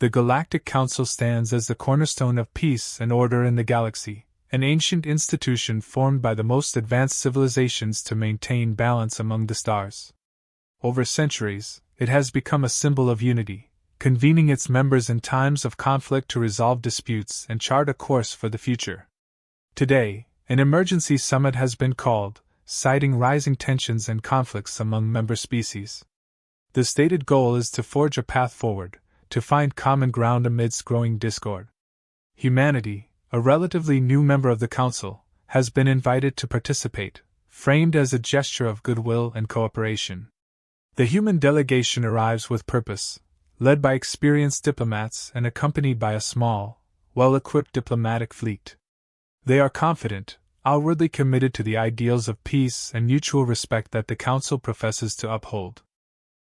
The Galactic Council stands as the cornerstone of peace and order in the galaxy, an ancient institution formed by the most advanced civilizations to maintain balance among the stars. Over centuries, it has become a symbol of unity, convening its members in times of conflict to resolve disputes and chart a course for the future. Today, an emergency summit has been called, citing rising tensions and conflicts among member species. The stated goal is to forge a path forward, to find common ground amidst growing discord. Humanity, a relatively new member of the Council, has been invited to participate, framed as a gesture of goodwill and cooperation. The human delegation arrives with purpose, led by experienced diplomats and accompanied by a small, well-equipped diplomatic fleet. They are confident, outwardly committed to the ideals of peace and mutual respect that the Council professes to uphold.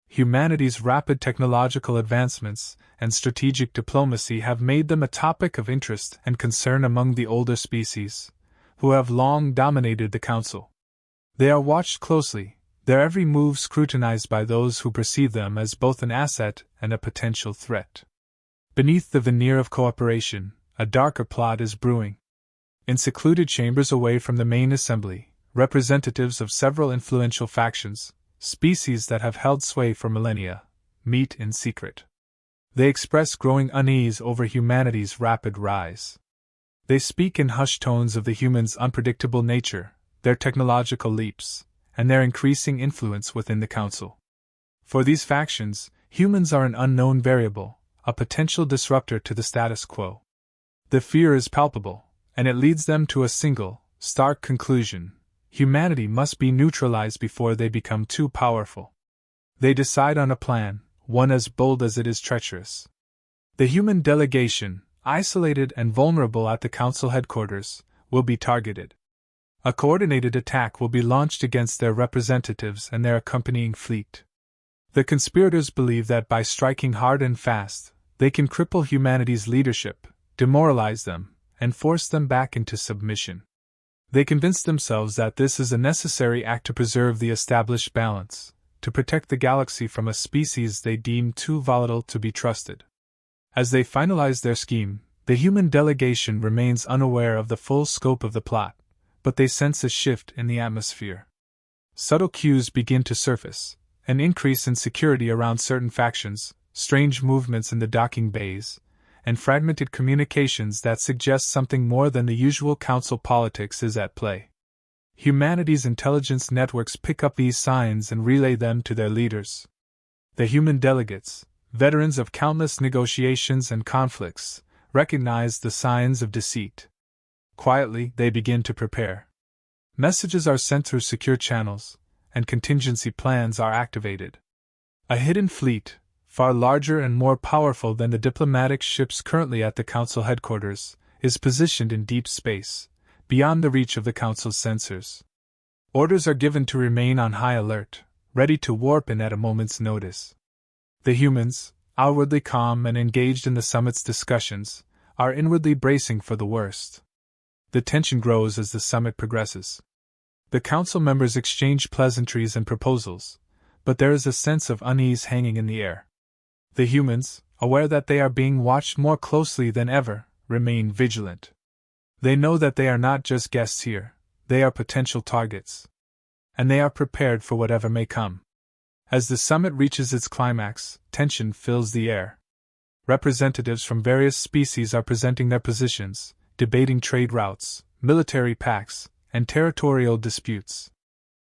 Humanity's rapid technological advancements and strategic diplomacy have made them a topic of interest and concern among the older species, who have long dominated the Council. They are watched closely, their every move scrutinized by those who perceive them as both an asset and a potential threat. Beneath the veneer of cooperation, a darker plot is brewing. In secluded chambers away from the main assembly, representatives of several influential factions, species that have held sway for millennia, meet in secret. They express growing unease over humanity's rapid rise. They speak in hushed tones of the humans' unpredictable nature, their technological leaps, and their increasing influence within the Council. For these factions, humans are an unknown variable, a potential disruptor to the status quo. The fear is palpable, and it leads them to a single, stark conclusion: humanity must be neutralized before they become too powerful. They decide on a plan, one as bold as it is treacherous. The human delegation, isolated and vulnerable at the Council headquarters, will be targeted. A coordinated attack will be launched against their representatives and their accompanying fleet. The conspirators believe that by striking hard and fast, they can cripple humanity's leadership, demoralize them, and force them back into submission. They convince themselves that this is a necessary act to preserve the established balance, to protect the galaxy from a species they deem too volatile to be trusted. As they finalize their scheme, the human delegation remains unaware of the full scope of the plot, but they sense a shift in the atmosphere. Subtle cues begin to surface: an increase in security around certain factions, strange movements in the docking bays, and fragmented communications that suggest something more than the usual Council politics is at play. Humanity's intelligence networks pick up these signs and relay them to their leaders. The human delegates, veterans of countless negotiations and conflicts, recognize the signs of deceit. Quietly, they begin to prepare. Messages are sent through secure channels, and contingency plans are activated. A hidden fleet, far larger and more powerful than the diplomatic ships currently at the Council headquarters, is positioned in deep space, beyond the reach of the Council's sensors. Orders are given to remain on high alert, ready to warp in at a moment's notice. The humans, outwardly calm and engaged in the summit's discussions, are inwardly bracing for the worst. The tension grows as the summit progresses. The Council members exchange pleasantries and proposals, but there is a sense of unease hanging in the air. The humans, aware that they are being watched more closely than ever, remain vigilant. They know that they are not just guests here, they are potential targets. And they are prepared for whatever may come. As the summit reaches its climax, tension fills the air. Representatives from various species are presenting their positions, debating trade routes, military pacts, and territorial disputes.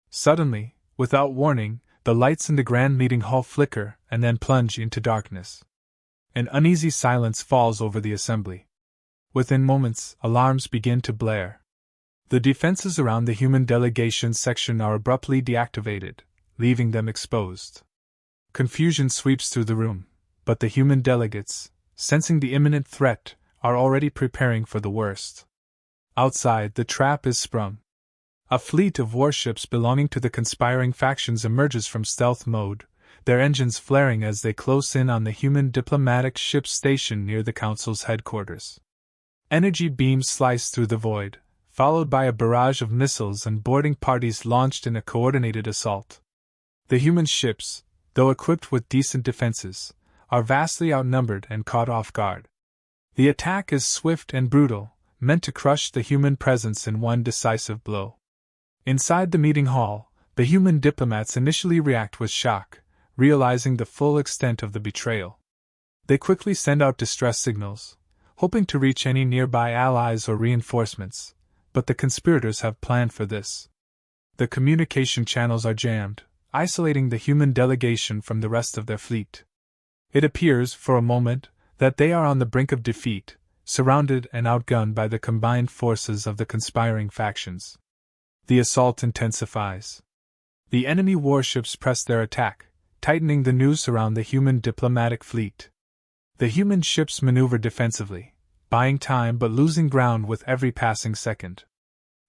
Suddenly, without warning, the lights in the grand meeting hall flicker and then plunge into darkness. An uneasy silence falls over the assembly. Within moments, alarms begin to blare. The defenses around the human delegation section are abruptly deactivated, leaving them exposed. Confusion sweeps through the room, but the human delegates, sensing the imminent threat, are already preparing for the worst. Outside, the trap is sprung. A fleet of warships belonging to the conspiring factions emerges from stealth mode, their engines flaring as they close in on the human diplomatic ship stationed near the Council's headquarters. Energy beams slice through the void, followed by a barrage of missiles and boarding parties launched in a coordinated assault. The human ships, though equipped with decent defenses, are vastly outnumbered and caught off guard. The attack is swift and brutal, meant to crush the human presence in one decisive blow. Inside the meeting hall, the human diplomats initially react with shock, realizing the full extent of the betrayal. They quickly send out distress signals, hoping to reach any nearby allies or reinforcements, but the conspirators have planned for this. The communication channels are jammed, isolating the human delegation from the rest of their fleet. It appears, for a moment, that they are on the brink of defeat, surrounded and outgunned by the combined forces of the conspiring factions. The assault intensifies. The enemy warships press their attack, tightening the noose around the human diplomatic fleet. The human ships maneuver defensively, buying time but losing ground with every passing second.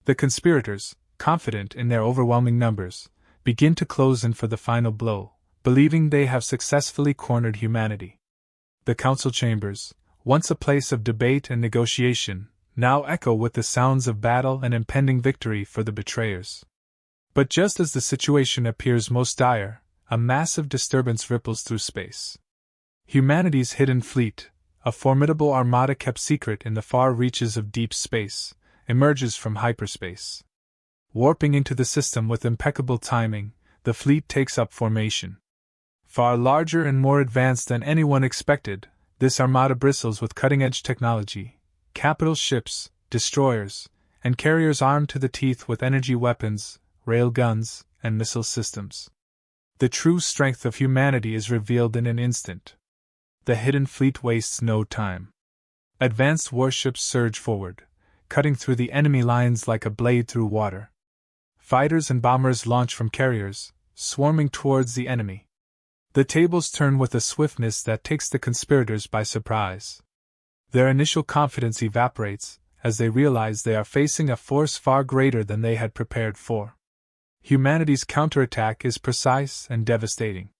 The conspirators, confident in their overwhelming numbers, begin to close in for the final blow, believing they have successfully cornered humanity. The council chambers, once a place of debate and negotiation, now echo with the sounds of battle and impending victory for the betrayers. But just as the situation appears most dire, a massive disturbance ripples through space. Humanity's hidden fleet, a formidable armada kept secret in the far reaches of deep space, emerges from hyperspace. Warping into the system with impeccable timing, the fleet takes up formation. Far larger and more advanced than anyone expected, this armada bristles with cutting-edge technology, capital ships, destroyers, and carriers armed to the teeth with energy weapons, railguns, and missile systems. The true strength of humanity is revealed in an instant. The hidden fleet wastes no time. Advanced warships surge forward, cutting through the enemy lines like a blade through water. Fighters and bombers launch from carriers, swarming towards the enemy. The tables turn with a swiftness that takes the conspirators by surprise. Their initial confidence evaporates as they realize they are facing a force far greater than they had prepared for. Humanity's counterattack is precise and devastating.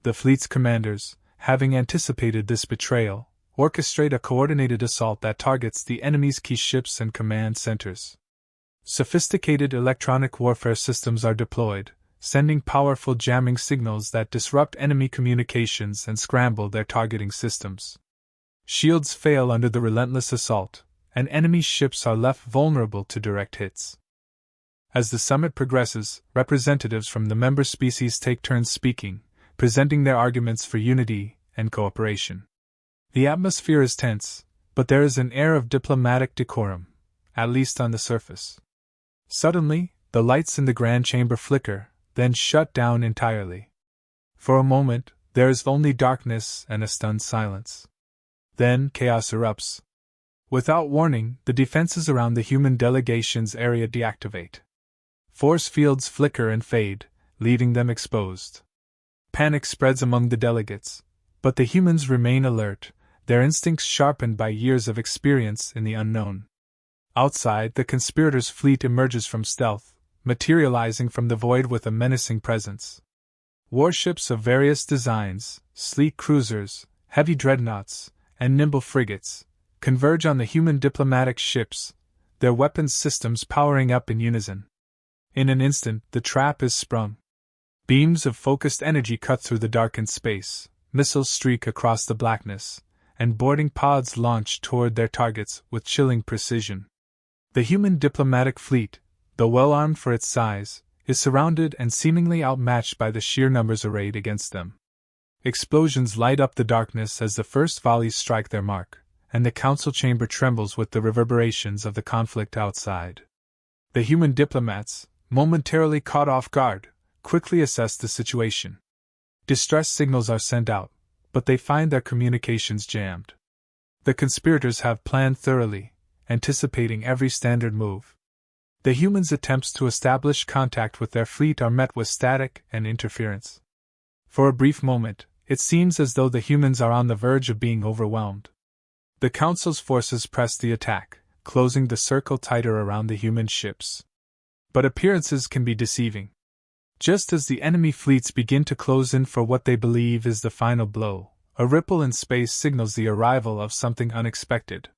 The fleet's commanders, having anticipated this betrayal, orchestrate a coordinated assault that targets the enemy's key ships and command centers. Sophisticated electronic warfare systems are deployed, sending powerful jamming signals that disrupt enemy communications and scramble their targeting systems. Shields fail under the relentless assault, and enemy ships are left vulnerable to direct hits. As the summit progresses, representatives from the member species take turns speaking, presenting their arguments for unity and cooperation. The atmosphere is tense, but there is an air of diplomatic decorum, at least on the surface. Suddenly, the lights in the grand chamber flicker, then shut down entirely. For a moment, there is only darkness and a stunned silence. Then chaos erupts. Without warning, the defenses around the human delegation's area deactivate. Force fields flicker and fade, leaving them exposed. Panic spreads among the delegates, but the humans remain alert, their instincts sharpened by years of experience in the unknown. Outside, the conspirators' fleet emerges from stealth, materializing from the void with a menacing presence. Warships of various designs, sleek cruisers, heavy dreadnoughts, and nimble frigates, converge on the human diplomatic ships, their weapons systems powering up in unison. In an instant, the trap is sprung. Beams of focused energy cut through the darkened space, missiles streak across the blackness, and boarding pods launch toward their targets with chilling precision. The human diplomatic fleet, though well-armed for its size, is surrounded and seemingly outmatched by the sheer numbers arrayed against them. Explosions light up the darkness as the first volleys strike their mark, and the council chamber trembles with the reverberations of the conflict outside. The human diplomats, momentarily caught off guard, quickly assess the situation. Distress signals are sent out, but they find their communications jammed. The conspirators have planned thoroughly, anticipating every standard move. The humans' attempts to establish contact with their fleet are met with static and interference. For a brief moment, it seems as though the humans are on the verge of being overwhelmed. The Council's forces press the attack, closing the circle tighter around the human ships. But appearances can be deceiving. Just as the enemy fleets begin to close in for what they believe is the final blow, a ripple in space signals the arrival of something unexpected.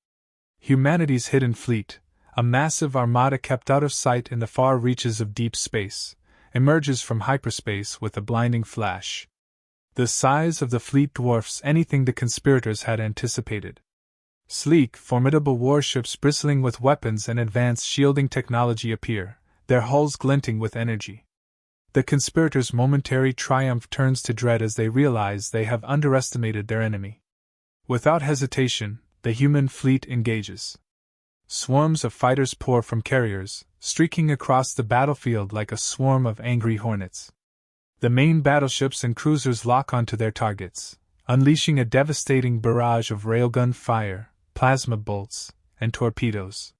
Humanity's hidden fleet, a massive armada kept out of sight in the far reaches of deep space, emerges from hyperspace with a blinding flash. The size of the fleet dwarfs anything the conspirators had anticipated. Sleek, formidable warships bristling with weapons and advanced shielding technology appear, their hulls glinting with energy. The conspirators' momentary triumph turns to dread as they realize they have underestimated their enemy. Without hesitation, the human fleet engages. Swarms of fighters pour from carriers, streaking across the battlefield like a swarm of angry hornets. The main battleships and cruisers lock onto their targets, unleashing a devastating barrage of railgun fire, plasma bolts, and torpedoes.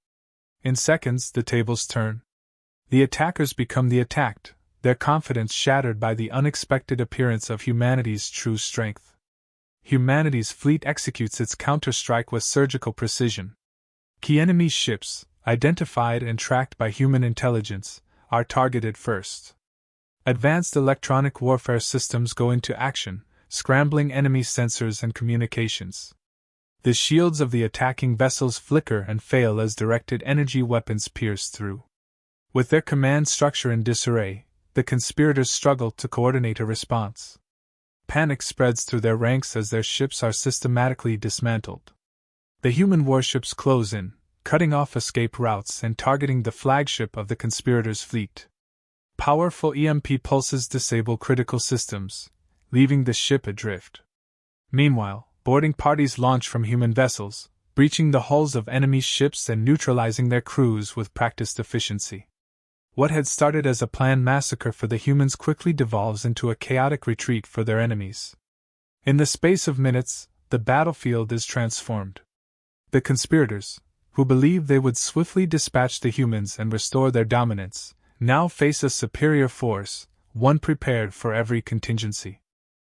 In seconds, the tables turn. The attackers become the attacked, their confidence shattered by the unexpected appearance of humanity's true strength. Humanity's fleet executes its counter-strike with surgical precision. Key enemy ships, identified and tracked by human intelligence, are targeted first. Advanced electronic warfare systems go into action, scrambling enemy sensors and communications. The shields of the attacking vessels flicker and fail as directed energy weapons pierce through. With their command structure in disarray, the conspirators struggle to coordinate a response. Panic spreads through their ranks as their ships are systematically dismantled. The human warships close in, cutting off escape routes and targeting the flagship of the conspirators' fleet. Powerful EMP pulses disable critical systems, leaving the ship adrift. Meanwhile, boarding parties launch from human vessels, breaching the hulls of enemy ships and neutralizing their crews with practiced efficiency. What had started as a planned massacre for the humans quickly devolves into a chaotic retreat for their enemies. In the space of minutes, the battlefield is transformed. The conspirators, who believed they would swiftly dispatch the humans and restore their dominance, now face a superior force, one prepared for every contingency.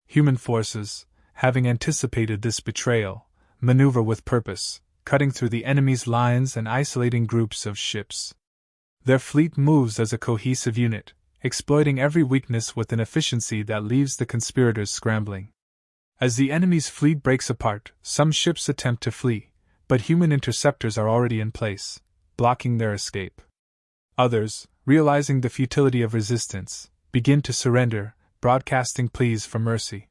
Human forces, having anticipated this betrayal, maneuver with purpose, cutting through the enemy's lines and isolating groups of ships. Their fleet moves as a cohesive unit, exploiting every weakness with an efficiency that leaves the conspirators scrambling. As the enemy's fleet breaks apart, some ships attempt to flee, but human interceptors are already in place, blocking their escape. Others, realizing the futility of resistance, begin to surrender, broadcasting pleas for mercy.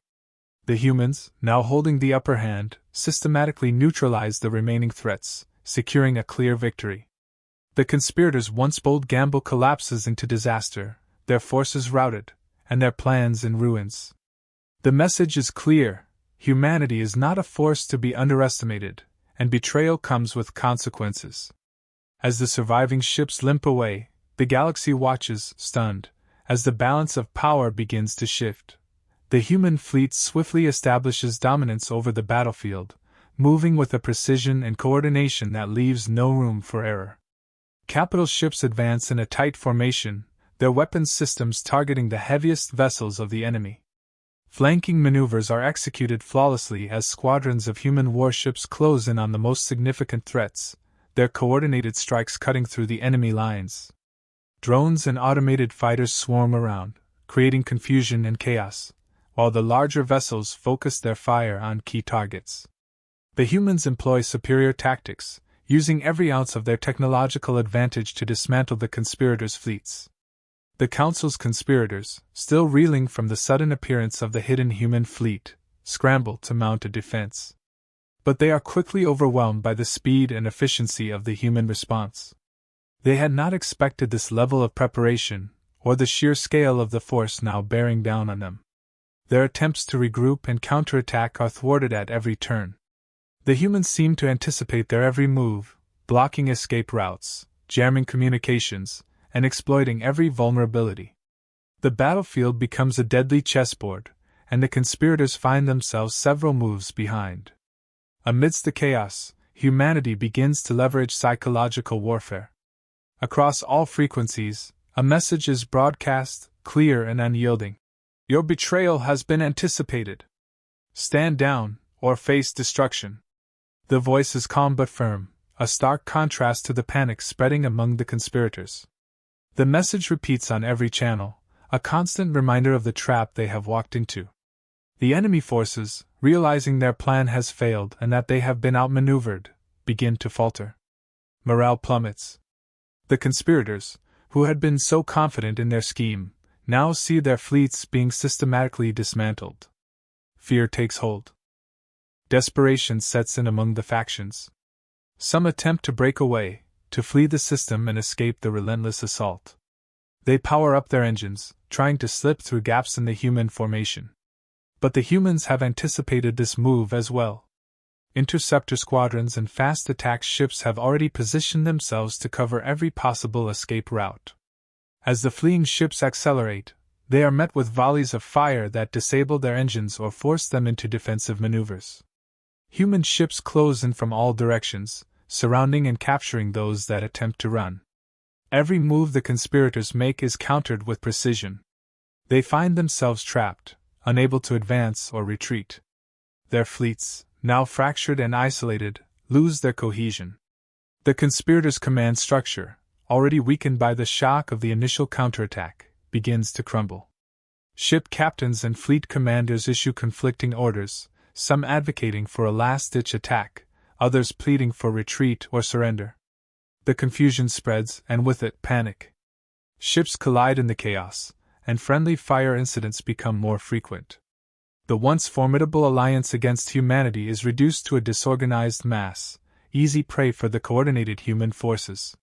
The humans, now holding the upper hand, systematically neutralize the remaining threats, securing a clear victory. The conspirators' once bold gamble collapses into disaster, their forces routed, and their plans in ruins. The message is clear: humanity is not a force to be underestimated, and betrayal comes with consequences. As the surviving ships limp away, the galaxy watches, stunned, as the balance of power begins to shift. The human fleet swiftly establishes dominance over the battlefield, moving with a precision and coordination that leaves no room for error. Capital ships advance in a tight formation, their weapons systems targeting the heaviest vessels of the enemy. Flanking maneuvers are executed flawlessly as squadrons of human warships close in on the most significant threats, their coordinated strikes cutting through the enemy lines. Drones and automated fighters swarm around, creating confusion and chaos, while the larger vessels focus their fire on key targets. The humans employ superior tactics, using every ounce of their technological advantage to dismantle the conspirators' fleets. The Council's conspirators, still reeling from the sudden appearance of the hidden human fleet, scramble to mount a defense. But they are quickly overwhelmed by the speed and efficiency of the human response. They had not expected this level of preparation, or the sheer scale of the force now bearing down on them. Their attempts to regroup and counterattack are thwarted at every turn. The humans seem to anticipate their every move, blocking escape routes, jamming communications, and exploiting every vulnerability. The battlefield becomes a deadly chessboard, and the conspirators find themselves several moves behind. Amidst the chaos, humanity begins to leverage psychological warfare. Across all frequencies, a message is broadcast, clear and unyielding. Your betrayal has been anticipated. Stand down, or face destruction. The voice is calm but firm, a stark contrast to the panic spreading among the conspirators. The message repeats on every channel, a constant reminder of the trap they have walked into. The enemy forces, realizing their plan has failed and that they have been outmaneuvered, begin to falter. Morale plummets. The conspirators, who had been so confident in their scheme, now see their fleets being systematically dismantled. fear takes hold. Desperation sets in among the factions. Some attempt to break away, to flee the system and escape the relentless assault. They power up their engines, trying to slip through gaps in the human formation. But the humans have anticipated this move as well. Interceptor squadrons and fast attack ships have already positioned themselves to cover every possible escape route. As the fleeing ships accelerate, they are met with volleys of fire that disable their engines or force them into defensive maneuvers. Human ships close in from all directions, surrounding and capturing those that attempt to run. Every move the conspirators make is countered with precision. They find themselves trapped, unable to advance or retreat. Their fleets, now fractured and isolated, lose their cohesion. The conspirators' command structure, already weakened by the shock of the initial counterattack, begins to crumble. Ship captains and fleet commanders issue conflicting orders, some advocating for a last-ditch attack, others pleading for retreat or surrender. The confusion spreads, and with it, panic. Ships collide in the chaos, and friendly fire incidents become more frequent. The once formidable alliance against humanity is reduced to a disorganized mass, easy prey for the coordinated human forces.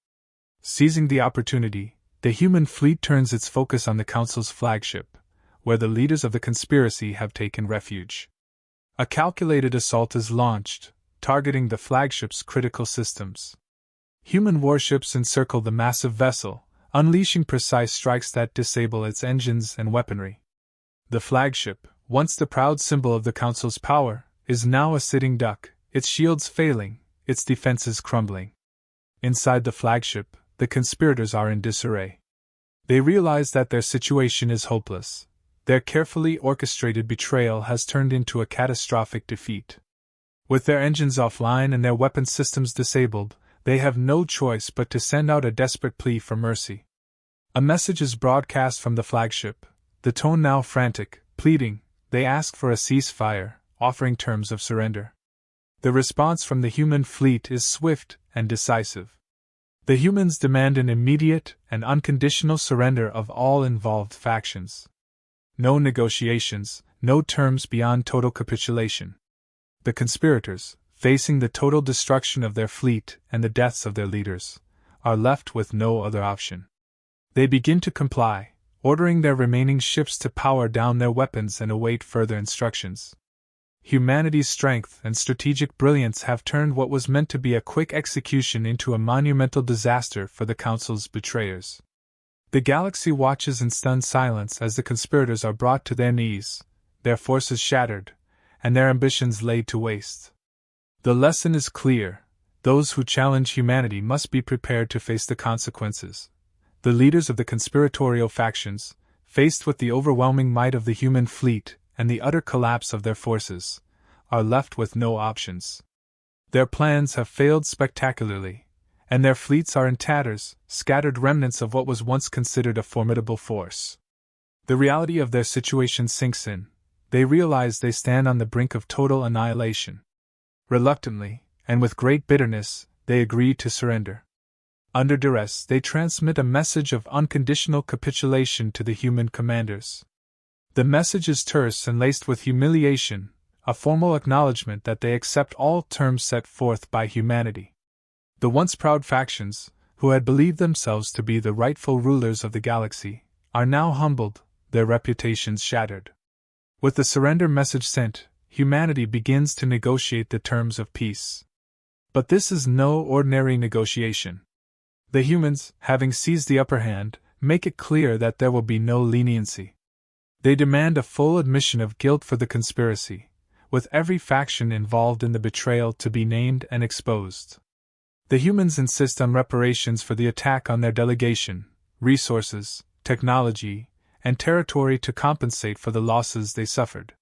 Seizing the opportunity, the human fleet turns its focus on the Council's flagship, where the leaders of the conspiracy have taken refuge. A calculated assault is launched, targeting the flagship's critical systems. Human warships encircle the massive vessel, unleashing precise strikes that disable its engines and weaponry. The flagship, once the proud symbol of the Council's power, is now a sitting duck, its shields failing, its defenses crumbling. Inside the flagship, the conspirators are in disarray. They realize that their situation is hopeless. Their carefully orchestrated betrayal has turned into a catastrophic defeat. With their engines offline and their weapon systems disabled, they have no choice but to send out a desperate plea for mercy. A message is broadcast from the flagship, the tone now frantic, pleading. They ask for a ceasefire, offering terms of surrender. The response from the human fleet is swift and decisive. The humans demand an immediate and unconditional surrender of all involved factions. No negotiations, no terms beyond total capitulation. The conspirators, facing the total destruction of their fleet and the deaths of their leaders, are left with no other option. They begin to comply, ordering their remaining ships to power down their weapons and await further instructions. Humanity's strength and strategic brilliance have turned what was meant to be a quick execution into a monumental disaster for the Council's betrayers. The galaxy watches in stunned silence as the conspirators are brought to their knees, their forces shattered, and their ambitions laid to waste. The lesson is clear: those who challenge humanity must be prepared to face the consequences. The leaders of the conspiratorial factions, faced with the overwhelming might of the human fleet and the utter collapse of their forces, are left with no options. Their plans have failed spectacularly, and their fleets are in tatters, scattered remnants of what was once considered a formidable force. The reality of their situation sinks in. They realize they stand on the brink of total annihilation. Reluctantly, and with great bitterness, they agree to surrender. Under duress, they transmit a message of unconditional capitulation to the human commanders. The message is terse and laced with humiliation, a formal acknowledgement that they accept all terms set forth by humanity. The once proud factions, who had believed themselves to be the rightful rulers of the galaxy, are now humbled, their reputations shattered. With the surrender message sent, humanity begins to negotiate the terms of peace. But this is no ordinary negotiation. The humans, having seized the upper hand, make it clear that there will be no leniency. They demand a full admission of guilt for the conspiracy, with every faction involved in the betrayal to be named and exposed. The humans insist on reparations for the attack on their delegation, resources, technology, and territory to compensate for the losses they suffered.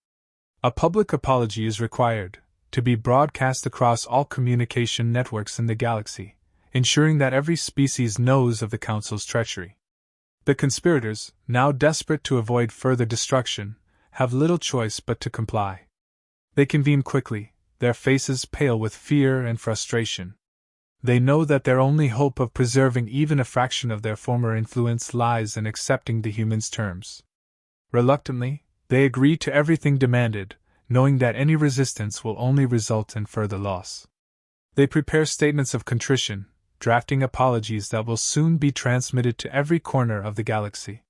A public apology is required, to be broadcast across all communication networks in the galaxy, ensuring that every species knows of the Council's treachery. The conspirators, now desperate to avoid further destruction, have little choice but to comply. They convene quickly, their faces pale with fear and frustration. They know that their only hope of preserving even a fraction of their former influence lies in accepting the humans' terms. Reluctantly, they agree to everything demanded, knowing that any resistance will only result in further loss. They prepare statements of contrition, drafting apologies that will soon be transmitted to every corner of the galaxy.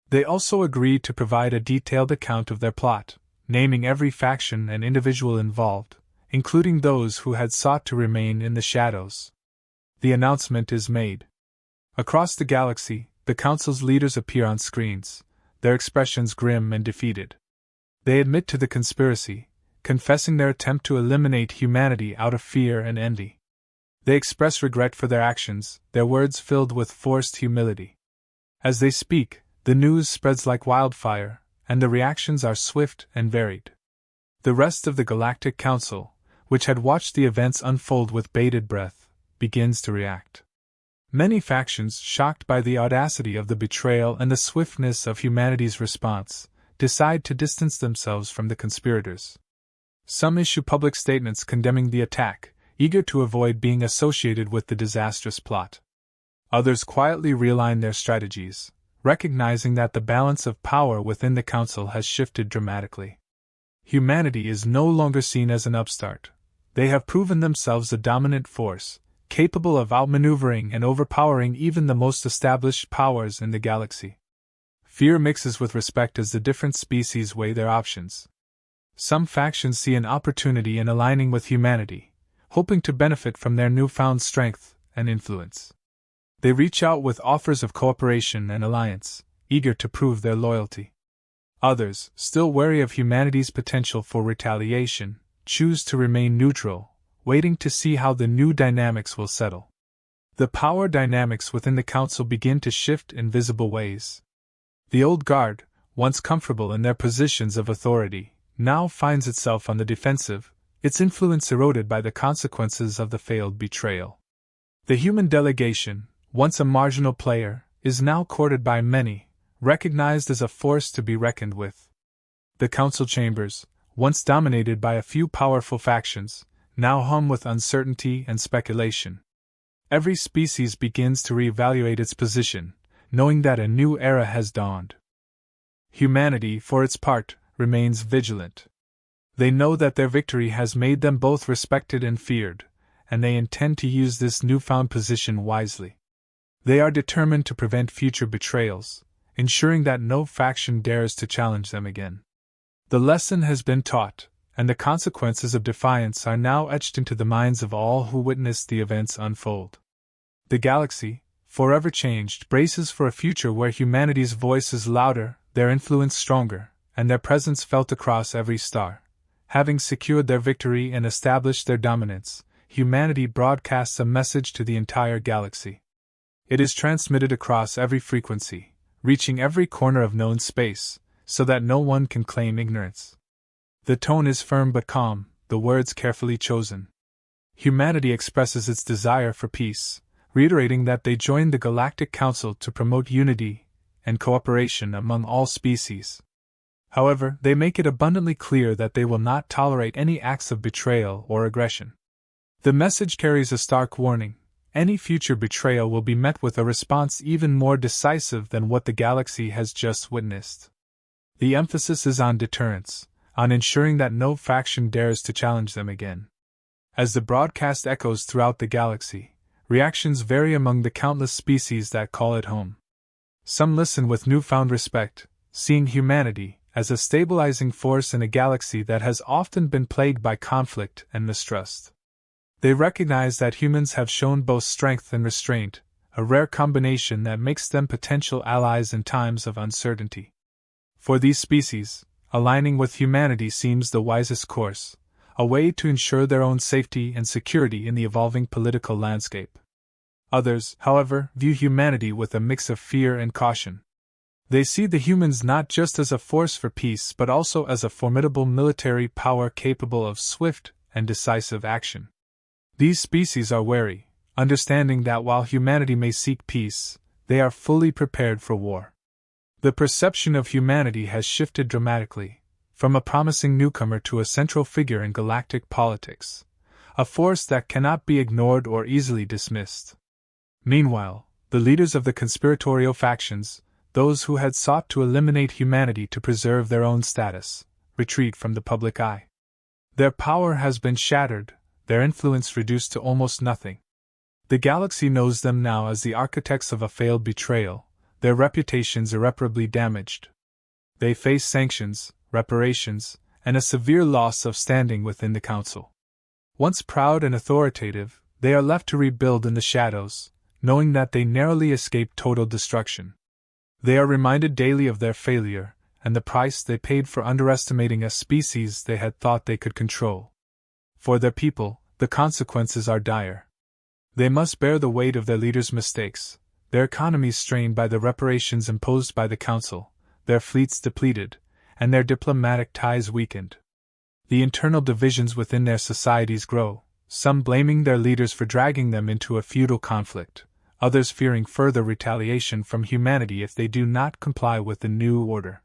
They also agree to provide a detailed account of their plot, naming every faction and individual involved, including those who had sought to remain in the shadows. The announcement is made. Across the galaxy, the Council's leaders appear on screens, their expressions grim and defeated. They admit to the conspiracy, confessing their attempt to eliminate humanity out of fear and envy. They express regret for their actions, their words filled with forced humility. As they speak, the news spreads like wildfire, and the reactions are swift and varied. The rest of the Galactic Council, which had watched the events unfold with bated breath, begins to react. Many factions, shocked by the audacity of the betrayal and the swiftness of humanity's response, decide to distance themselves from the conspirators. Some issue public statements condemning the attack, eager to avoid being associated with the disastrous plot. Others quietly realign their strategies, recognizing that the balance of power within the Council has shifted dramatically. Humanity is no longer seen as an upstart. They have proven themselves a dominant force, capable of outmaneuvering and overpowering even the most established powers in the galaxy. Fear mixes with respect as the different species weigh their options. Some factions see an opportunity in aligning with humanity, hoping to benefit from their newfound strength and influence. They reach out with offers of cooperation and alliance, eager to prove their loyalty. Others, still wary of humanity's potential for retaliation, choose to remain neutral, waiting to see how the new dynamics will settle. The power dynamics within the Council begin to shift in visible ways. The old guard, once comfortable in their positions of authority, now finds itself on the defensive, its influence eroded by the consequences of the failed betrayal. The human delegation, once a marginal player, is now courted by many, recognized as a force to be reckoned with. The council chambers, once dominated by a few powerful factions, now hum with uncertainty and speculation. Every species begins to reevaluate its position, knowing that a new era has dawned. Humanity, for its part, remains vigilant. They know that their victory has made them both respected and feared, and they intend to use this newfound position wisely. They are determined to prevent future betrayals, ensuring that no faction dares to challenge them again. The lesson has been taught, and the consequences of defiance are now etched into the minds of all who witnessed the events unfold. The galaxy, forever changed, braces for a future where humanity's voice is louder, their influence stronger, and their presence felt across every star. Having secured their victory and established their dominance, humanity broadcasts a message to the entire galaxy. It is transmitted across every frequency, reaching every corner of known space, so that no one can claim ignorance. The tone is firm but calm, the words carefully chosen. Humanity expresses its desire for peace, reiterating that they joined the Galactic Council to promote unity and cooperation among all species. However, they make it abundantly clear that they will not tolerate any acts of betrayal or aggression. The message carries a stark warning: any future betrayal will be met with a response even more decisive than what the galaxy has just witnessed. The emphasis is on deterrence, on ensuring that no faction dares to challenge them again. As the broadcast echoes throughout the galaxy, reactions vary among the countless species that call it home. Some listen with newfound respect, seeing humanity as a stabilizing force in a galaxy that has often been plagued by conflict and mistrust. They recognize that humans have shown both strength and restraint, a rare combination that makes them potential allies in times of uncertainty. For these species, aligning with humanity seems the wisest course, a way to ensure their own safety and security in the evolving political landscape. Others, however, view humanity with a mix of fear and caution. They see the humans not just as a force for peace but also as a formidable military power capable of swift and decisive action. These species are wary, understanding that while humanity may seek peace, they are fully prepared for war. The perception of humanity has shifted dramatically, from a promising newcomer to a central figure in galactic politics, a force that cannot be ignored or easily dismissed. Meanwhile, the leaders of the conspiratorial factions, those who had sought to eliminate humanity to preserve their own status, retreat from the public eye. Their power has been shattered, their influence reduced to almost nothing. The galaxy knows them now as the architects of a failed betrayal, their reputations irreparably damaged. They face sanctions, reparations, and a severe loss of standing within the Council. Once proud and authoritative, they are left to rebuild in the shadows, knowing that they narrowly escaped total destruction. They are reminded daily of their failure, and the price they paid for underestimating a species they had thought they could control. For their people, the consequences are dire. They must bear the weight of their leaders' mistakes, their economies strained by the reparations imposed by the Council, their fleets depleted, and their diplomatic ties weakened. The internal divisions within their societies grow, some blaming their leaders for dragging them into a feudal conflict, others fearing further retaliation from humanity if they do not comply with the new order.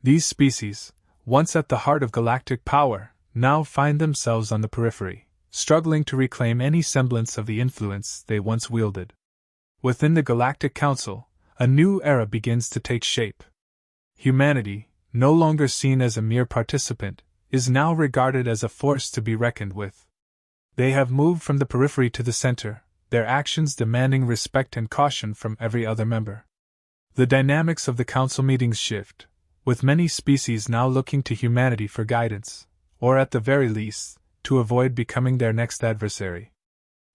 These species, once at the heart of galactic power, now find themselves on the periphery, struggling to reclaim any semblance of the influence they once wielded. Within the Galactic Council, a new era begins to take shape. Humanity, no longer seen as a mere participant, is now regarded as a force to be reckoned with. They have moved from the periphery to the center, their actions demanding respect and caution from every other member. The dynamics of the Council meetings shift, with many species now looking to humanity for guidance, or at the very least, to avoid becoming their next adversary.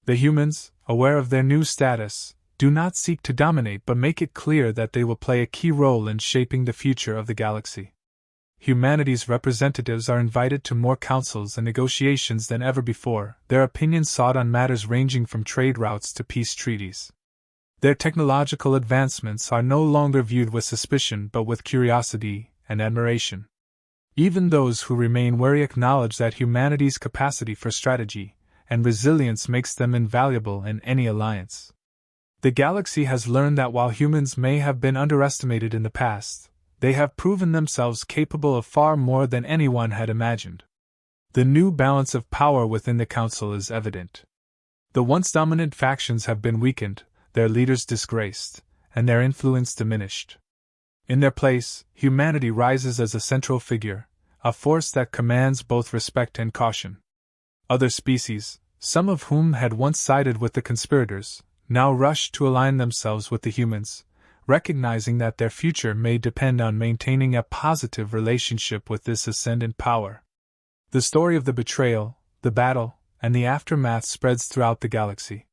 The humans, aware of their new status, do not seek to dominate but make it clear that they will play a key role in shaping the future of the galaxy. Humanity's representatives are invited to more councils and negotiations than ever before, their opinions sought on matters ranging from trade routes to peace treaties. Their technological advancements are no longer viewed with suspicion but with curiosity and admiration. Even those who remain wary acknowledge that humanity's capacity for strategy and resilience makes them invaluable in any alliance. The galaxy has learned that while humans may have been underestimated in the past, they have proven themselves capable of far more than anyone had imagined. The new balance of power within the Council is evident. The once dominant factions have been weakened, their leaders disgraced, and their influence diminished. In their place, humanity rises as a central figure, a force that commands both respect and caution. Other species, some of whom had once sided with the conspirators, now rush to align themselves with the humans, recognizing that their future may depend on maintaining a positive relationship with this ascendant power. The story of the betrayal, the battle, and the aftermath spreads throughout the galaxy.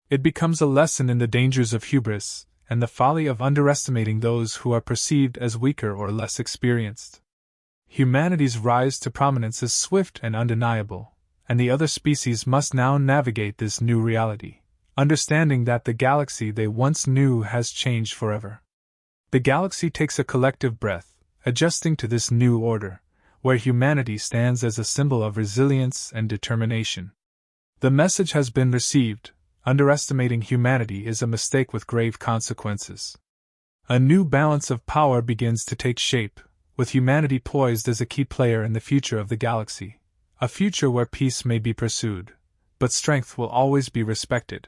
It becomes a lesson in the dangers of hubris and the folly of underestimating those who are perceived as weaker or less experienced. Humanity's rise to prominence is swift and undeniable, and the other species must now navigate this new reality, understanding that the galaxy they once knew has changed forever. The galaxy takes a collective breath, adjusting to this new order, where humanity stands as a symbol of resilience and determination. The message has been received: underestimating humanity is a mistake with grave consequences. A new balance of power begins to take shape, with humanity poised as a key player in the future of the galaxy, a future where peace may be pursued, but strength will always be respected.